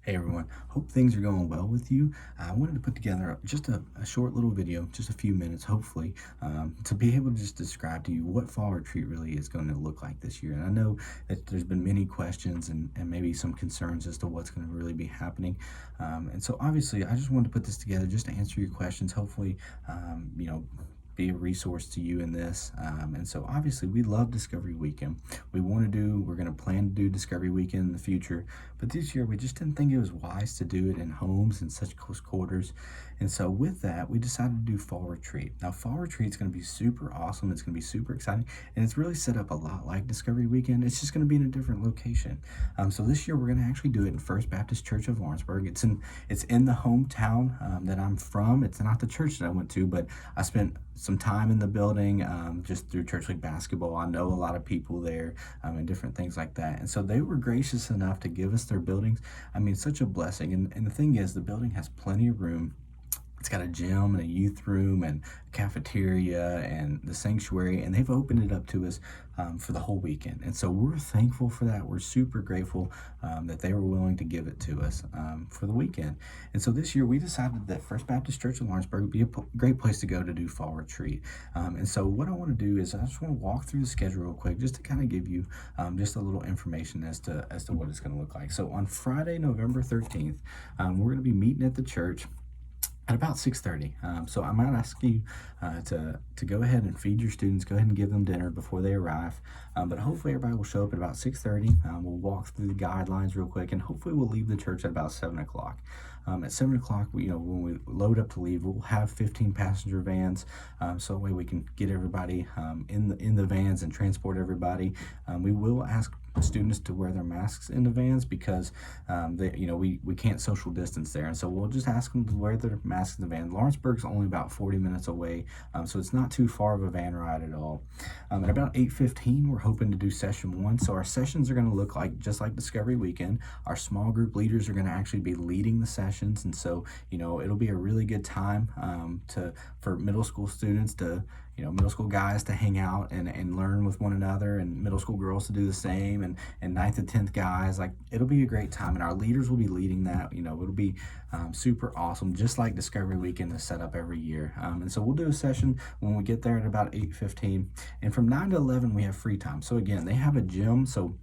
Hey everyone, hope things are going well with you. I wanted to put together just a short little video, just a few minutes, hopefully, to be able to just describe to you what fall retreat really is going to look like this year. And I know that there's been many questions and maybe some concerns as to what's going to really be happening. And so obviously, I just wanted to put this together just to answer your questions, hopefully, be a resource to you in this. And so obviously, we love Discovery Weekend. We're going to plan to do Discovery Weekend in the future. But this year, we just didn't think it was wise to do it in homes in such close quarters. And so, with that, we decided to do Fall Retreat. Now, Fall Retreat is going to be super awesome. It's going to be super exciting. And it's really set up a lot like Discovery Weekend. It's just going to be in a different location. So, this year, we're going to actually do it in First Baptist Church of Lawrenceburg. It's in the hometown that I'm from. It's not the church that I went to, but I spent some time in the building just through church league basketball. I know a lot of people there and different things like that. And so they were gracious enough to give us their buildings. I mean, such a blessing. And the thing is, the building has plenty of room. It's got a gym and a youth room and a cafeteria and the sanctuary, and they've opened it up to us for the whole weekend. And so we're thankful for that. We're super grateful that they were willing to give it to us for the weekend. And so this year we decided that First Baptist Church in Lawrenceburg would be a great place to go to do fall retreat. And so what I want to do is I just want to walk through the schedule real quick, just to kind of give you just a little information as to what it's going to look like. So on Friday, November 13th, we're going to be meeting at the church at about 6:30. So I might ask you to go ahead and feed your students, go ahead and give them dinner before they arrive. But hopefully everybody will show up at about 6:30. We'll walk through the guidelines real quick, and hopefully we'll leave the church at about 7 o'clock. At 7 o'clock, when we load up to leave, we'll have 15 passenger vans, so that way we can get everybody in the vans and transport everybody. We will ask students to wear their masks in the vans because we can't social distance there, and so we'll just ask them to wear their masks in the van. Lawrenceburg's only about 40 minutes away, so it's not too far of a van ride at all. At about 8:15, we're hoping to do session one. So our sessions are going to look like just like Discovery Weekend. Our small group leaders are going to actually be leading the sessions, and so it'll be a really good time for middle school students to middle school guys to hang out and learn with one another, and middle school girls to do the same, and ninth and 10th guys. Like, it'll be a great time, and our leaders will be leading that. It'll be super awesome, just like Discovery Weekend is set up every year. And so we'll do a session when we get there at about 8:15, and from 9 to 11 we have free time. So again, they have a gym, so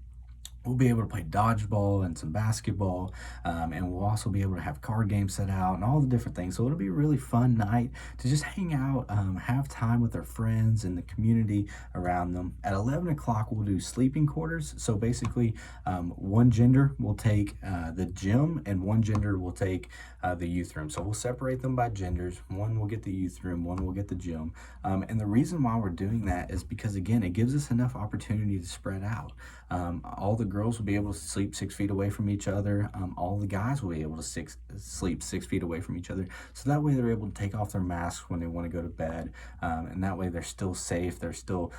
we'll be able to play dodgeball and some basketball, and we'll also be able to have card games set out and all the different things. So it'll be a really fun night to just hang out, have time with our friends and the community around them. At 11 o'clock, we'll do sleeping quarters. So basically, one gender will take the gym, and one gender will take the youth room. So we'll separate them by genders. One will get the youth room, one will get the gym. And the reason why we're doing that is because, again, it gives us enough opportunity to spread out. All the girls will be able to sleep 6 feet away from each other. All the guys will be able to sleep 6 feet away from each other. So that way they're able to take off their masks when they want to go to bed. And that way they're still safe. They're still,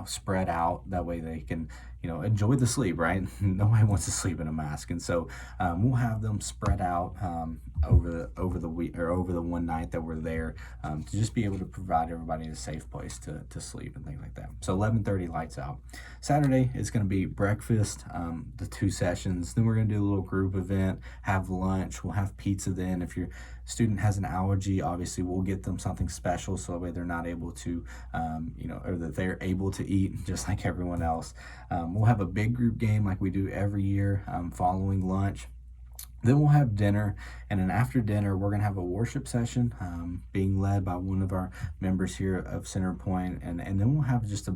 spread out. That way they can, enjoy the sleep, right? Nobody wants to sleep in a mask. And so we'll have them spread out over the week, or over the one night that we're there, to just be able to provide everybody a safe place to sleep and things like that. So 11:30 lights out. Saturday is going to be breakfast, the 2 sessions. Then we're going to do a little group event, have lunch. We'll have pizza then. If your student has an allergy, obviously we'll get them something special so that way they're not able to, or that they're able to eat just like everyone else. We'll have a big group game like we do every year following lunch. Then we'll have dinner, and then after dinner, we're going to have a worship session being led by one of our members here of Center Point, and then we'll have just a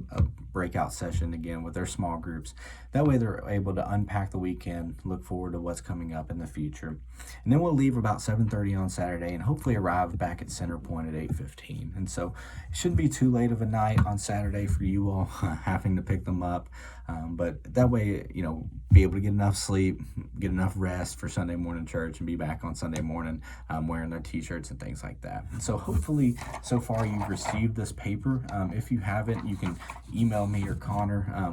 breakout session again with their small groups. That way they're able to unpack the weekend, look forward to what's coming up in the future. And then we'll leave about 7:30 on Saturday and hopefully arrive back at Center Point at 8:15. And so it shouldn't be too late of a night on Saturday for you all having to pick them up. But that way, be able to get enough sleep, get enough rest for Sunday morning church, and be back on Sunday morning wearing their t-shirts and things like that. And so hopefully so far you've received this paper. If you haven't, you can email me or Connor.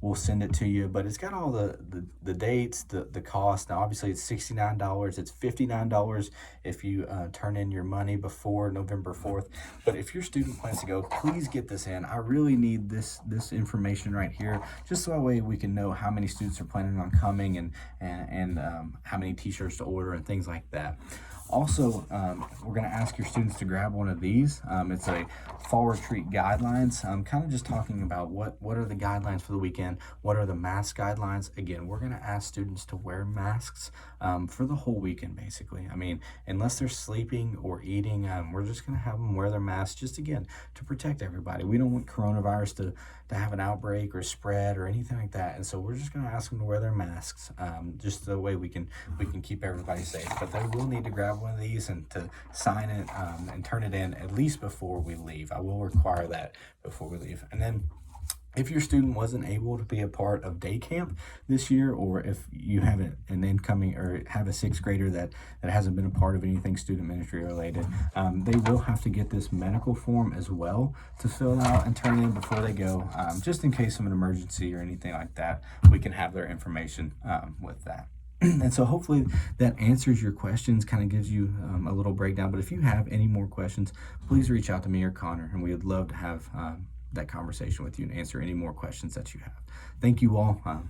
We'll send it to you, but it's got all the dates, the cost. Now obviously it's $69. It's $59 if you turn in your money before November 4th. But if your student plans to go, please get this in. I really need this information right here, just so that way we can know how many students are planning on coming, and how many t-shirts to order and things like that. Also, we're going to ask your students to grab one of these. It's a fall retreat guidelines. Kind of just talking about what are the guidelines for the weekend, what are the mask guidelines. Again, we're going to ask students to wear masks for the whole weekend, basically. I mean, unless they're sleeping or eating, we're just going to have them wear their masks, just again to protect everybody. We don't want coronavirus to have an outbreak or spread or anything like that, and so we're just going to ask them to wear their masks, just the way we can keep everybody safe. But they will need to grab one of these and to sign it and turn it in at least before we leave. I will require that before we leave. And then if your student wasn't able to be a part of day camp this year, or if you have an incoming or have a sixth grader that hasn't been a part of anything student ministry related, they will have to get this medical form as well to fill out and turn in before they go, just in case of an emergency or anything like that. We can have their information with that. And so hopefully that answers your questions, kind of gives you a little breakdown. But if you have any more questions, please reach out to me or Connor, and we would love to have that conversation with you and answer any more questions that you have. Thank you all.